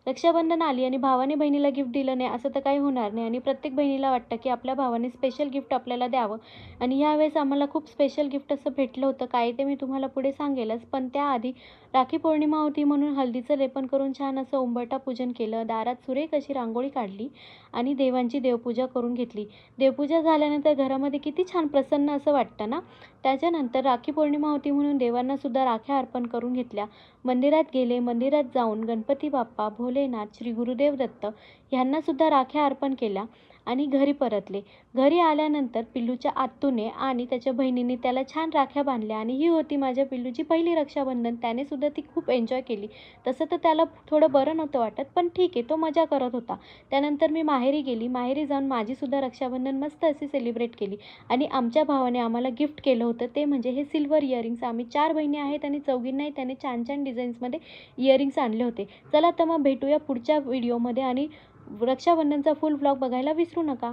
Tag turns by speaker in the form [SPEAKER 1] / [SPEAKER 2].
[SPEAKER 1] रक्षाबंधन आली आणि भावाने बहिणीला गिफ्ट दिलं नाही असं तर काही होणार नाही आणि प्रत्येक बहिणीला वाटतं की आपल्या भावाने स्पेशल गिफ्ट आपल्याला द्यावं. आणि यावेळेस आम्हाला खूप स्पेशल गिफ्ट असं भेटलं होतं. काय ते मी तुम्हाला पुढे सांगेलच. पण त्याआधी राखी पौर्णिमा होती म्हणून हळदीचं लेपन करून छान असं उंबरठा पूजन केलं. दारात सुरेख अशी रांगोळी काढली आणि देवांची देवपूजा करून घेतली. देवपूजा झाल्यानंतर घरामध्ये किती छान प्रसन्न असं वाटतं ना. त्याच्यानंतर राखी पौर्णिमा होती म्हणून देवांना सुद्धा राख्या अर्पण करून घेतल्या. मंदिरात गेले. मंदिरात जाऊन गणपती बाप्पा, भोलेनाथ, श्री गुरुदेव दत्त ह्यांना सुद्धा राख्या अर्पण केल्या आणि घरी परतले. घरी आल्यानंतर पिल्लूच्या आत्तूने आणि त्याच्या बहिणीने त्याला छान राख्या बांधल्या आणि ही होती माझ्या पिल्लूची पहिली रक्षाबंधन. त्याने सुद्धा ती खूप एन्जॉय केली. तसं तर त्याला थोडं बरं नव्हतं वाटत, पण ठीक आहे, तो मजा करत होता. त्यानंतर मी माहेरी गेली. माहेरी जाऊन माझीसुद्धा रक्षाबंधन मस्त अशी सेलिब्रेट केली आणि आमच्या भावाने आम्हाला गिफ्ट केलं होतं ते म्हणजे हे सिल्वर इयरिंग्स. आम्ही 4 बहिणी आहेत आणि चौघींनाही त्याने छान छान डिझाईन्समध्ये इयरिंग्स आणले होते. चला तर मग भेटूया पुढच्या व्हिडिओमध्ये आणि रक्षाबंधनचा फुल व्लॉग बघायला विसरू नका.